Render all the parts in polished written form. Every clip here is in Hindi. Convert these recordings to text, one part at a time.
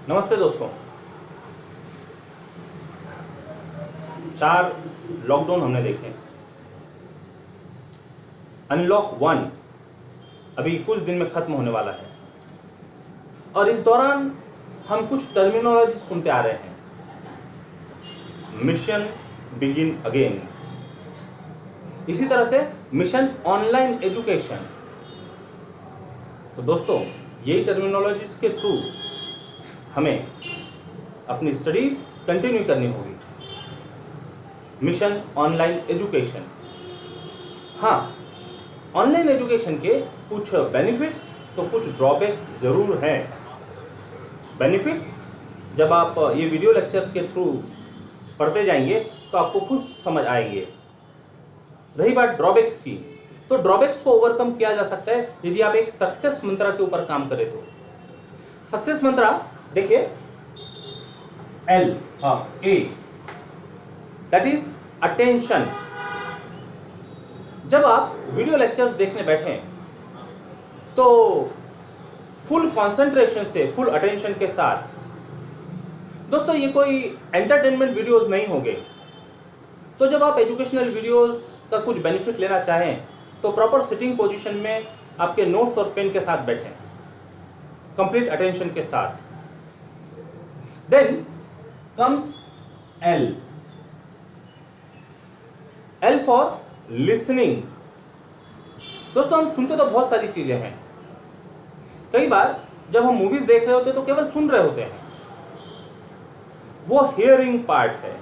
नमस्ते दोस्तों। 4 लॉकडाउन हमने देखे। अनलॉक 1 अभी कुछ दिन में खत्म होने वाला है और इस दौरान हम कुछ टर्मिनोलॉजी सुनते आ रहे हैं। मिशन बिगिन अगेन, इसी तरह से मिशन ऑनलाइन एजुकेशन। तो दोस्तों, यही टर्मिनोलॉजीज के थ्रू हमें अपनी स्टडीज कंटिन्यू करनी होगी। मिशन ऑनलाइन एजुकेशन, हाँ, ऑनलाइन एजुकेशन के कुछ बेनिफिट्स तो कुछ ड्रॉबैक्स जरूर हैं। बेनिफिट्स जब आप ये वीडियो लेक्चर के थ्रू पढ़ते जाएंगे तो आपको खुद समझ आएंगे। रही बात ड्रॉबैक्स की, तो ड्रॉबैक्स को ओवरकम किया जा सकता है यदि आप एक सक्सेस मंत्रा के ऊपर काम करें तो। सक्सेस मंत्रा देखिए, A, दैट इज अटेंशन। जब आप वीडियो लेक्चर्स देखने बैठे तो फुल कंसंट्रेशन से, फुल अटेंशन के साथ, दोस्तों ये कोई एंटरटेनमेंट वीडियोस नहीं होंगे। तो जब आप एजुकेशनल वीडियोस का कुछ बेनिफिट लेना चाहें तो प्रॉपर सिटिंग पोजीशन में आपके नोट्स और पेन के साथ बैठें, कंप्लीट अटेंशन के साथ। Then comes L for listening. दोस्तों, हम सुनते तो बहुत सारी चीजें हैं। कई बार जब हम मूवीज देख रहे होते हैं तो केवल सुन रहे होते हैं, वो हियरिंग पार्ट है।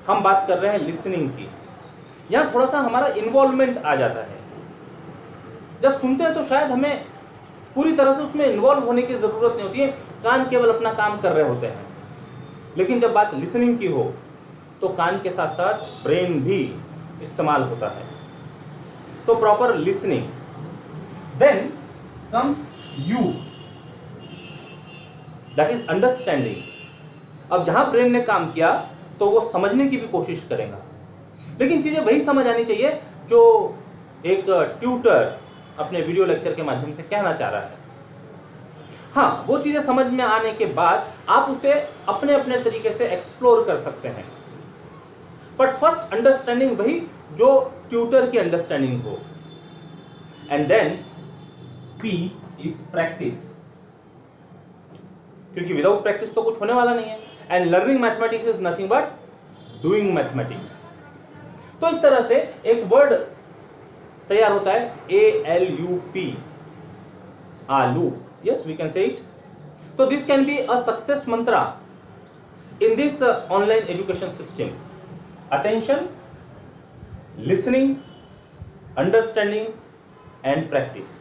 हम बात कर रहे हैं लिसनिंग की। यहां थोड़ा सा हमारा इन्वॉल्वमेंट आ जाता है। जब सुनते हैं तो शायद हमें पूरी तरह से उसमें इन्वॉल्व होने की जरूरत नहीं होती है, कान केवल अपना काम कर रहे होते हैं। लेकिन जब बात लिसनिंग की हो तो कान के साथ साथ ब्रेन भी इस्तेमाल होता है। तो proper listening. Then comes U, that is understanding. अब जहां ब्रेन ने काम किया तो वो समझने की भी कोशिश करेगा, लेकिन चीजें वही समझ आनी चाहिए जो एक ट्यूटर अपने वीडियो लेक्चर के माध्यम से कहना चाह रहा है। हाँ, वो चीजें समझ में आने के बाद आप उसे अपने अपने तरीके से एक्सप्लोर कर सकते हैं। बट फर्स्ट अंडरस्टैंडिंग वही जो ट्यूटर की अंडरस्टैंडिंग हो। And then P is practice, क्योंकि विदाउट प्रैक्टिस तो कुछ होने वाला नहीं है। And learning mathematics is nothing but doing mathematics. तो इस तरह से एक वर्ड तैयार होता है, ALUP, आलू। Yes, we can say it. So this can be a success mantra in this online education system. Attention, listening, understanding and practice.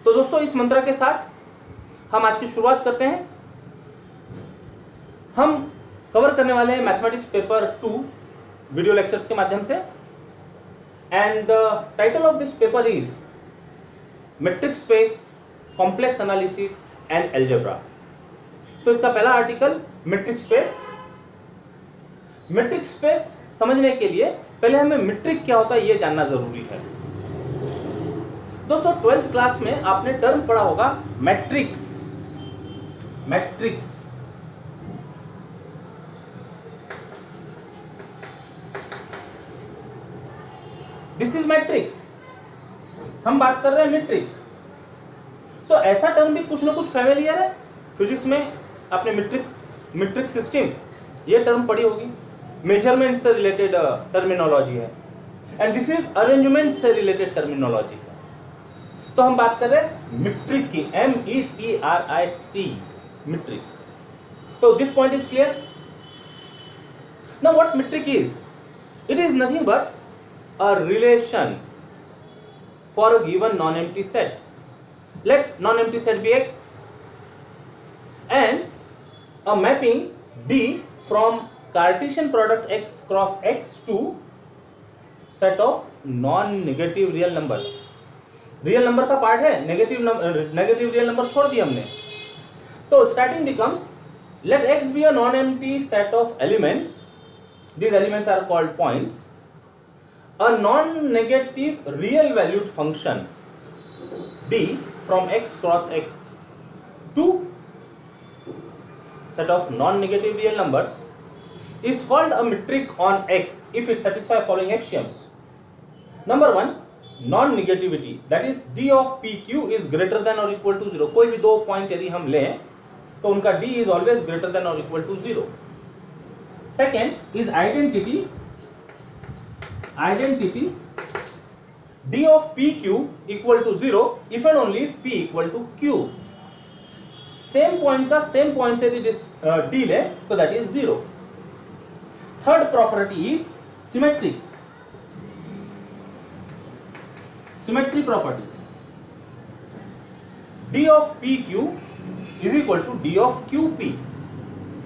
तो दोस्तों, इस मंत्र के साथ हम आज की शुरुआत करते हैं। हम कवर करने वाले हैं मैथमेटिक्स पेपर 2 वीडियो लेक्चर्स के माध्यम से। And the title of this paper is metric space, complex analysis and algebra. तो इसका पहला article metric space. Metric space समझने के लिए पहले हमें मेट्रिक क्या होता है यह जानना जरूरी है। दोस्तों, 12th क्लास में आपने टर्म पढ़ा होगा matrix. Matrix this is matrix. हम बात कर रहे हैं मेट्रिक। तो ऐसा टर्म भी कुछ ना कुछ फैमिलियर है। फिजिक्स में आपने मेट्रिक सिस्टम ये टर्म पढ़ी होगी। मेजरमेंट से रिलेटेड टर्मिनोलॉजी है एंड दिस इज अरेंजमेंट से रिलेटेड टर्मिनोलॉजी है। तो हम बात कर रहे हैं मेट्रिक की, METRIC, मेट्रिक। तो this point is clear. Now what metric is? It is nothing but a relation for a given non-empty set. Let non-empty set be X and a mapping D from Cartesian product X cross X to set of non-negative real numbers. Real number का पार्ट है, नेगेटिव रियल नंबर छोड़ दिया हमने। तो starting becomes let X be a non-empty set of elements. These elements are called points. A non-negative real valued function D from X cross X to set of non-negative real numbers is called a metric on X if it satisfies following axioms. Number 1, non-negativity, that is d of PQ is greater than or equal to 0. कोई भी दो पॉइंट यदि हम लें तो उनका d is always greater than or equal to 0. Second is identity d of PQ equal to 0 if and only if P equal to Q. Same point का सेम पॉइंट से यदि d ले तो that is 0. Third property is symmetric property. d of PQ is equal to d of QP.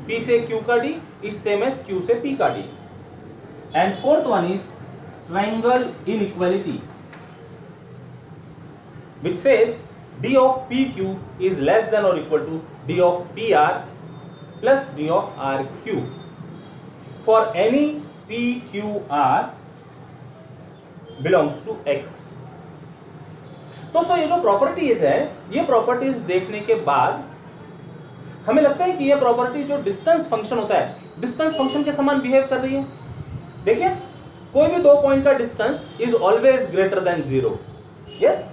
P से Q का d is same as Q से P का d. And fourth one is triangle inequality, which says d of PQ is less than or equal to d of PR plus d of RQ for any PQR belongs to X. दोस्तों ये जो प्रॉपर्टीज है, ये प्रॉपर्टीज देखने के बाद हमें लगता है कि ये प्रॉपर्टी जो डिस्टेंस फंक्शन होता है, डिस्टेंस फंक्शन के समान बिहेव कर रही है. देखिए, कोई भी दो पॉइंट का distance is always greater then 0. Yes,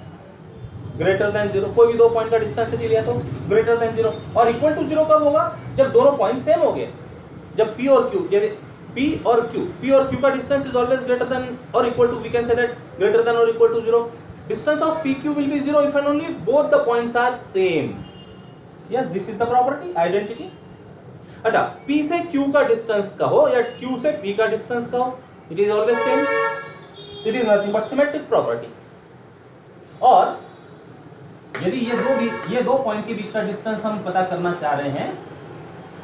greater than 0. कोई भी दो पॉइंट का डिस्टेंस यदि लिया तो ग्रेटर देन 0. और इक्वल टू 0 कब होगा? जब दोनों पॉइंट सेम हो गए. जब P और Q, यदि P और Q का distance is always greater than और equal to, we can say that greater than और equal to 0. Distance of PQ will be 0 if and only if both the points are same. Yes, this is the property identity. अच्छा, P से Q का डिस्टेंस का हो या Q से P का डिस्टेंस का हो, it is always same. It is nothing but symmetric property. और यदि ये दो पॉइंट के बीच का डिस्टेंस हम पता करना चाह रहे हैं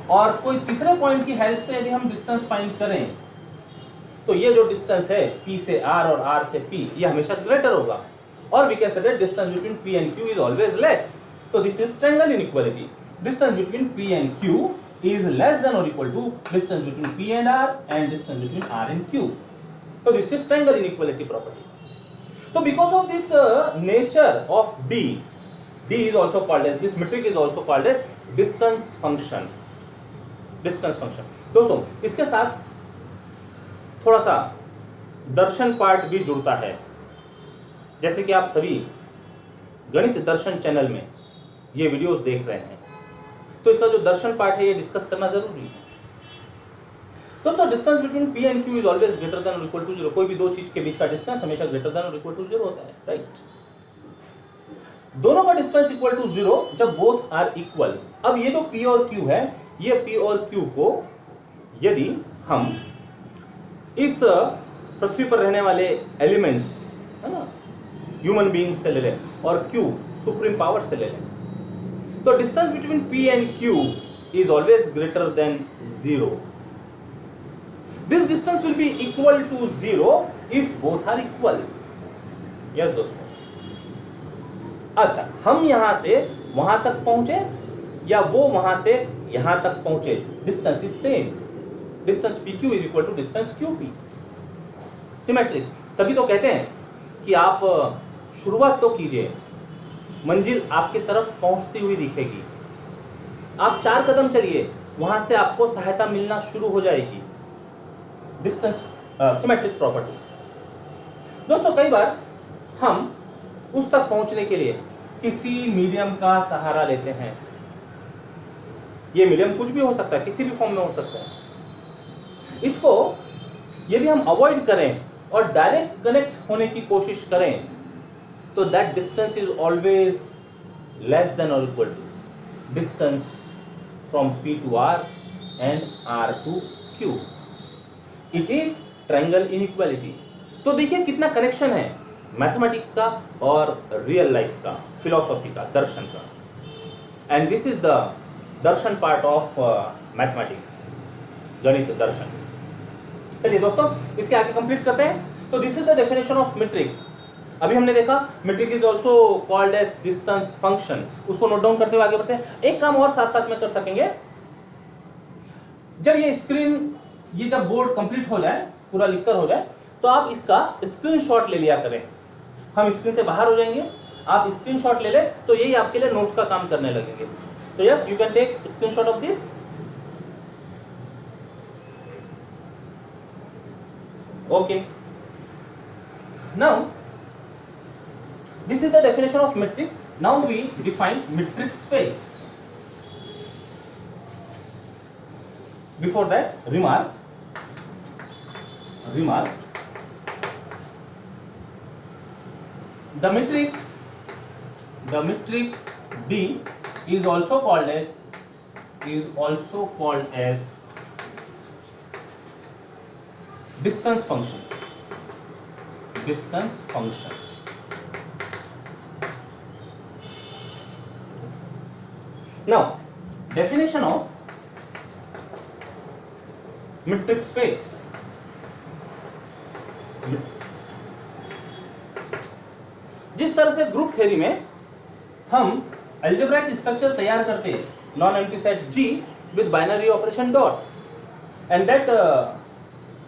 और कोई तीसरे पॉइंट की हेल्प से यदि हम डिस्टेंस फाइंड करें तो ये जो डिस्टेंस है P से R और R से P, ये हमेशा ग्रेटर होगा. और we can say that distance between P and Q is always less. तो this is triangle inequality. Distance between P and Q is less than or equal to distance between P and R and distance between R and Q. So this is triangle inequality property. So because of this nature of d is also called as, this metric is also called as distance function. दोस्तों, इसके साथ थोड़ा सा दर्शन पार्ट भी जुड़ता है. जैसे कि आप सभी गणित दर्शन चैनल में ये वीडियोस देख रहे हैं, तो इसका जो दर्शन पार्ट है ये डिस्कस करना जरूरी है. तो distance between P and Q is always greater than और इक्वल टू 0. कोई भी दो चीज के बीच का डिस्टेंस हमेशा ग्रेटर देन और इक्वल टू 0 होता है, राइट. दोनों का डिस्टेंस इक्वल टू 0 जब बोथ आर इक्वल. अब ये जो P और Q है, ये P और Q को यदि हम इस पृथ्वी पर रहने वाले एलिमेंट्स, है ना, ह्यूमन बीइंग्स से ले लें और Q सुप्रीम पावर से ले लें, तो distance between P and Q is always greater than 0. This distance will be equal to 0 if both are equal. Yes दोस्तों. अच्छा, हम यहां से वहां तक पहुंचे या वो वहां से यहां तक पहुंचे, distance is same. Distance PQ is equal to distance QP. Symmetric. तभी तो कहते हैं कि आप शुरुआत तो कीजिए, मंजिल आपकी तरफ पहुंचती हुई दिखेगी. आप 4 कदम चलिए, वहां से आपको सहायता मिलना शुरू हो जाएगी. Distance symmetric property. दोस्तों, कई बार हम उस तक पहुंचने के लिए किसी मीडियम का सहारा लेते हैं. ये मीडियम कुछ भी हो सकता है, किसी भी फॉर्म में हो सकता है. इसको यदि हम अवॉइड करें और डायरेक्ट कनेक्ट होने की कोशिश करें तो that distance is always less than और equal to distance from P to R and R to Q. It is triangle inequality. तो देखिए कितना कनेक्शन है मैथमेटिक्स का और रियल लाइफ का, फिलॉसफी का, दर्शन का. And this is the Darshan part of mathematics, गणित दर्शन. चलिए दोस्तों, इसके आगे कंप्लीट करते हैं. तो this is the definition of metric. अभी हमने देखा metric is also called as distance function. उसको नोट डाउन करते हुए आगे बढ़ते हैं. एक काम और साथ साथ में कर सकेंगे, जब ये स्क्रीन, ये जब बोर्ड कंप्लीट हो जाए, पूरा लिखकर हो जाए, तो आप इसका स्क्रीनशॉट ले लिया करें. हम स्क्रीन से बाहर हो जाएंगे, आप स्क्रीनशॉट ले लें, तो यही आपके लिए नोट्स का काम करने लगेंगे. तो yes, you can take screenshot of this Okay. Now, this is the definition of metric. Now we define metric space. Before that, remark. The metric D is also called as distance function. Now, definition of metric space. जिस तरह से ग्रुप थ्योरी में हम अलजेब्राइक स्ट्रक्चर तैयार करते हैं, non empty set G with binary operation dot, and that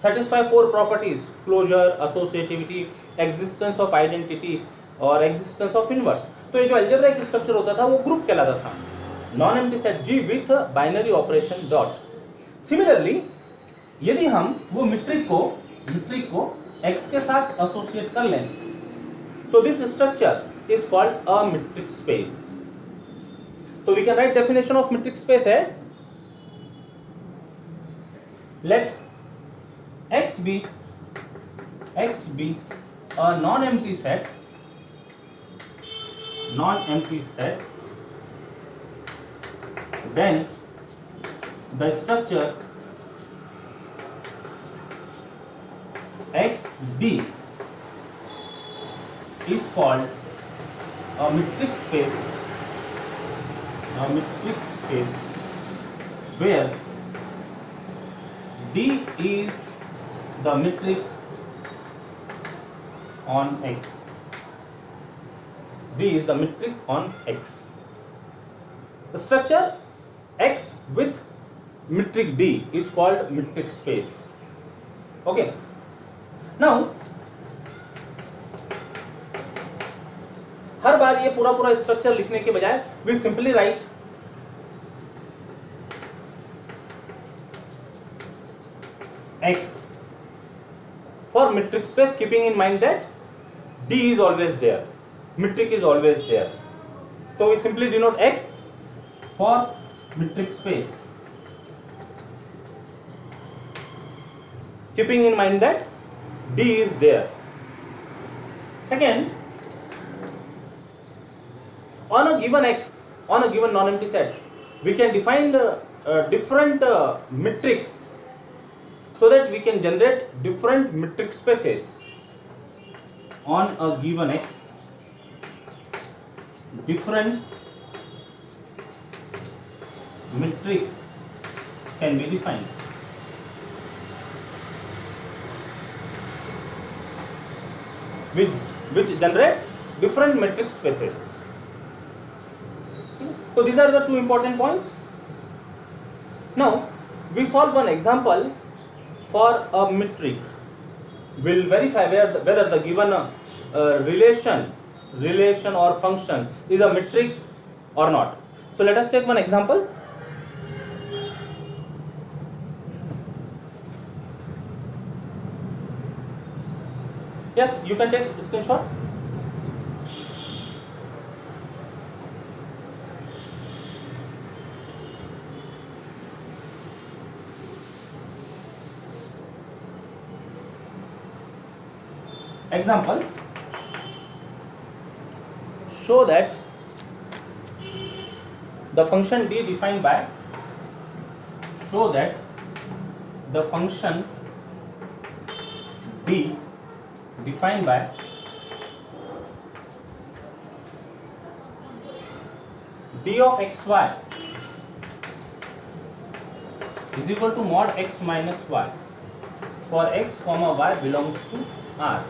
satisfy 4 properties: closure, associativity, existence of identity और existence of inverse. तो ये जो अलजेब्राइक स्ट्रक्चर होता था वो ग्रुप कहलाता था, non empty set G with binary operation dot. Similarly यदि हम वो मीट्रिक को x के साथ एसोसिएट कर लें तो this structure is called a metric space. तो we can write definition of metric space as let x be a non-empty set then the structure xd is called a metric space where D is the metric on X. The structure X with metric D is called metric space. Okay. Now, हर बार ये पूरा स्ट्रक्चर लिखने के बजाय we simply write X for metric space, keeping in mind that D is always there, metric is always there. So we simply denote X for metric space, keeping in mind that D is there. Second, on a given X, on a given non-empty set, we can define different metrics so that we can generate different metric spaces. On a given X, different metric can be defined. Which generates different metric spaces. So these are the two important points. Now we solve one example for a metric. We'll verify whether the given relation or function is a metric or not. So let us take one example. Yes, you can take screenshot. Example, show that the function D defined by D of xy is equal to mod x minus y for x comma y belongs to R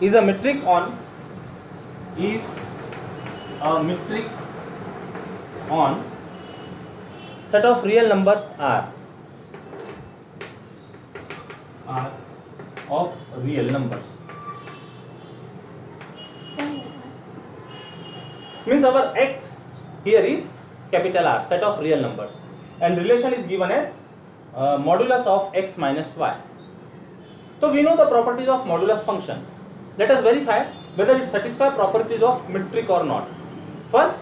is a metric on set of real numbers R of real numbers. Means our x here is capital R, set of real numbers, and relation is given as modulus of x minus y. So we know the properties of modulus function. Let us verify whether it satisfies properties of metric or not. First,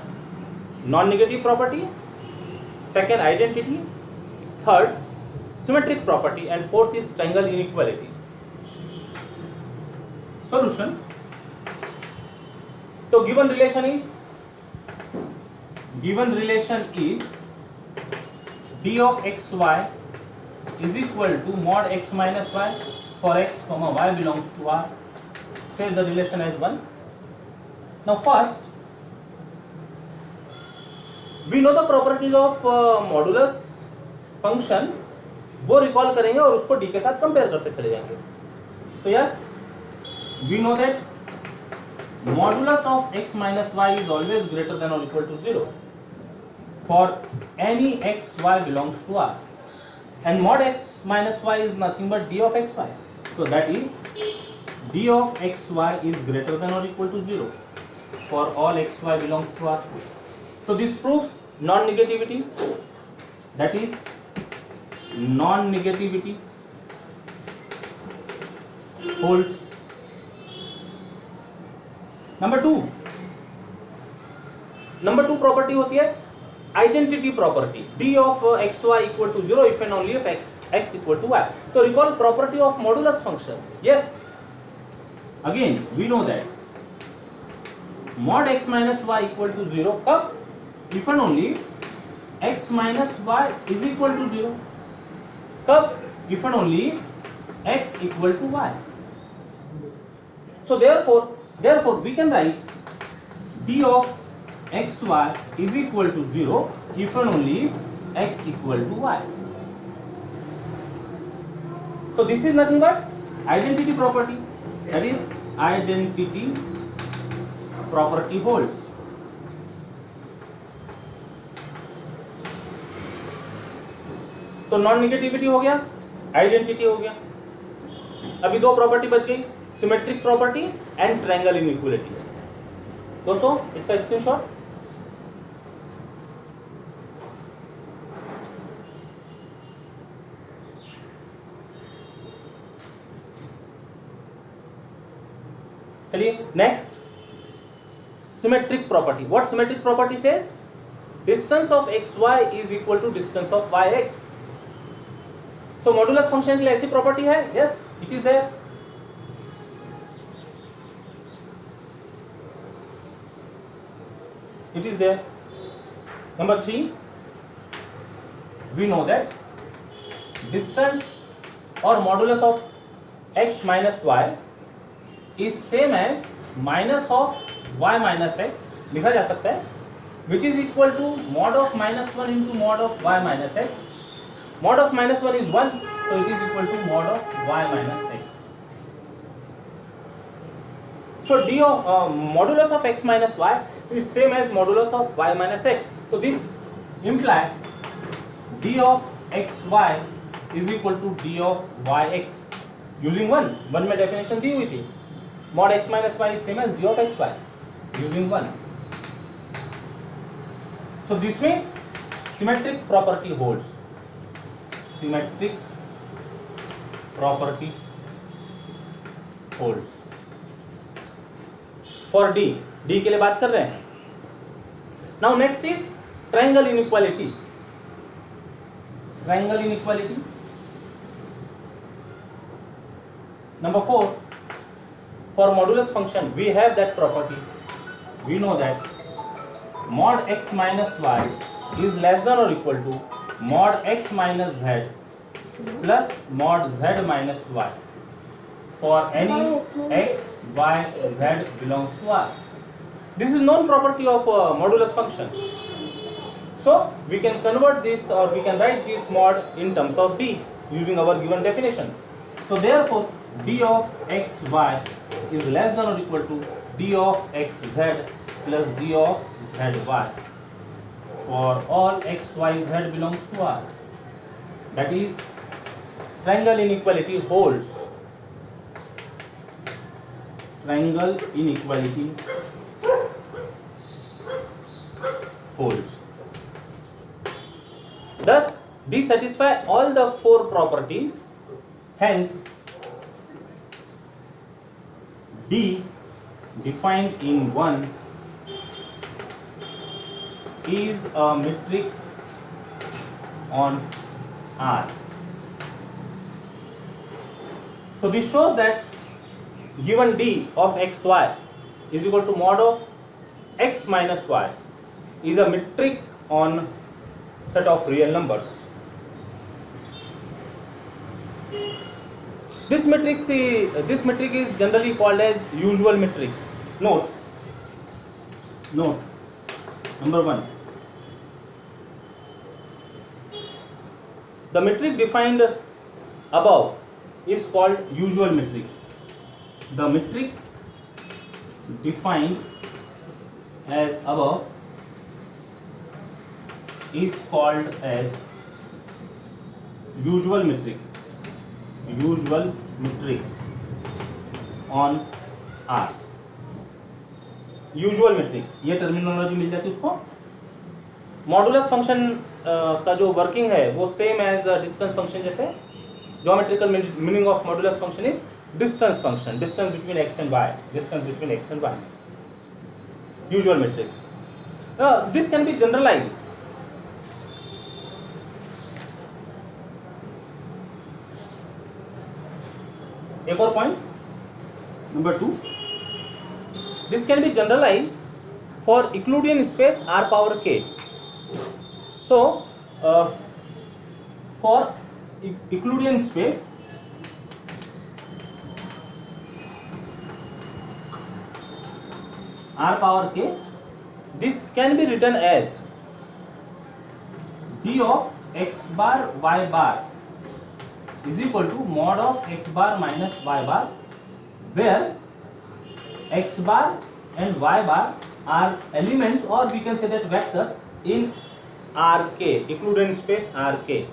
non-negative property. Second, identity. Third, symmetric property, and fourth is triangle inequality. Solution. So given relation is d of xy is equal to mod x minus y for x comma y belongs to R. Say the relation as 1. Now first, we know the properties of modulus function, वो रिकॉल करेंगे और उसको d के साथ कंपेयर करते चले जाएंगे. तो yes, we know that modulus of x minus y is always greater than or equal to 0 for any x y belongs to R, and mod x minus y is nothing but d of xy. So that is d of xy is greater than or equal to 0 for all xy belongs to R. So this proves non-negativity, that is non-negativity holds. Number two property होती है identity property, D of X Y equal to 0 if and only if X equal to Y. तो recall property of modulus function. Yes, again we know that mod x minus y equal to 0 कब? if and only if x minus y is equal to 0. कब? if and only if x equal to y. So therefore we can write d of xy is equal to 0 if and only if x equal to y. So this is nothing but identity property, that is identity property holds. तो नॉन नेगेटिविटी हो गया, आइडेंटिटी हो गया. अभी दो प्रॉपर्टी बच गई, symmetric property and triangle inequality. दोस्तों इसका स्क्रीनशॉट. चलिए next, symmetric property. What symmetric property says? Distance of xy is equal to distance of yx. So modulus function के लिए ऐसी प्रॉपर्टी है. Yes, it is there. It is there. Number 3, we know that distance or modulus of x minus y is same as minus of y minus x. लिखा जा सकता है which is equal to mod of minus 1 into mod of y minus x. Mod of minus 1 is 1, so it is equal to mod of y minus x. So d of modulus of x minus y is same as modulus of y minus x. So this implies d of xy is equal to d of yx using 1. 1 में डेफिनेशन दी हुई थी. Mod x minus y is same as d of xy using 1. So this means symmetric property holds. Symmetric property holds for D. D के लिए बात कर रहे हैं. Now next is triangle inequality. Triangle inequality. Number 4, for modulus function we have that property. We know that mod x minus y is less than or equal to mod x minus z plus mod z minus y for any x, y, z belongs to R. This is known property of modulus function. So we can convert this, or we can write this mod in terms of D using our given definition. So therefore d of x y is less than or equal to d of x z plus d of z y for all x, y, z belongs to R. That is triangle inequality holds. Triangle inequality holds. Thus D satisfy all the four properties, hence D defined in 1 is a metric on R. So this shows that given D of xy is equal to mod of x minus y is a metric on set of real numbers. This metric is generally called as usual metric. Note number 1. The metric defined above is called usual metric. The metric defined as above is called as usual metric on R. Usual metric, ये टर्मिनोलॉजी मिल जाती है उसको. मॉडुलस फंक्शन का जो वर्किंग है वो सेम एज डिस्टेंस फंक्शन जैसे. Geometrical meaning of modulus function is distance function, distance between x and y, usual metric. This can be generalize. एक और point number 2. This can be generalized for Euclidean space R power k. So, for Euclidean space R power k, this can be written as d of x bar y bar is equal to mod of x bar minus y bar, where x bar and y bar are elements, or we can say that vectors in Rk, Euclidean space Rk.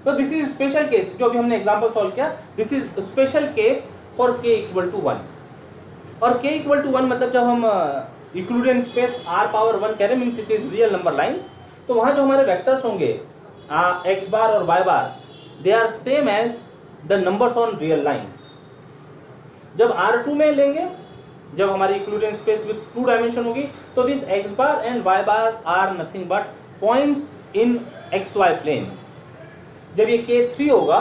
So this is special case जो अभी हमने एग्जांपल सॉल्व किया. This is special case for k equal to 1. और k इक्वल टू 1 मतलब जब हम Euclidean space R पावर 1 कह रहे means it is real number line, तो वहां जो हमारे वेक्टर्स होंगे x बार और y bar, they are same as the numbers on real line. जब R2 में लेंगे, जब हमारी Euclidean स्पेस विद 2 डायमेंशन होगी, तो this x bar and y bar are nothing but points in xy plane. जब ये k3 होगा,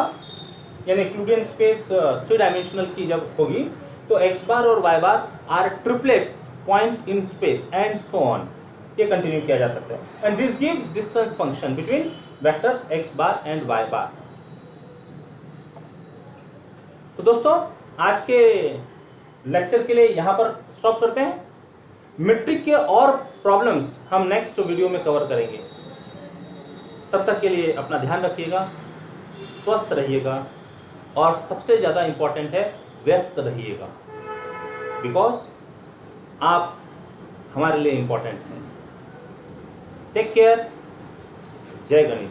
यानी Euclidean स्पेस 3 डायमेंशनल की जब होगी, तो x बार और y bar are triplets point in space and so on. ये कंटिन्यू किया जा सकता है. And this gives distance function between vectors x bar and y bar. तो दोस्तों आज के लेक्चर के लिए यहाँ पर स्टॉप करते हैं. मेट्रिक के और प्रॉब्लम्स हम नेक्स्ट वीडियो में कवर करेंगे. तब तक के लिए अपना ध्यान रखिएगा, स्वस्थ रहिएगा, और सबसे ज़्यादा इम्पोर्टेंट है व्यस्त रहिएगा, बिकॉज आप हमारे लिए इम्पोर्टेंट हैं. Take care. जय गणित.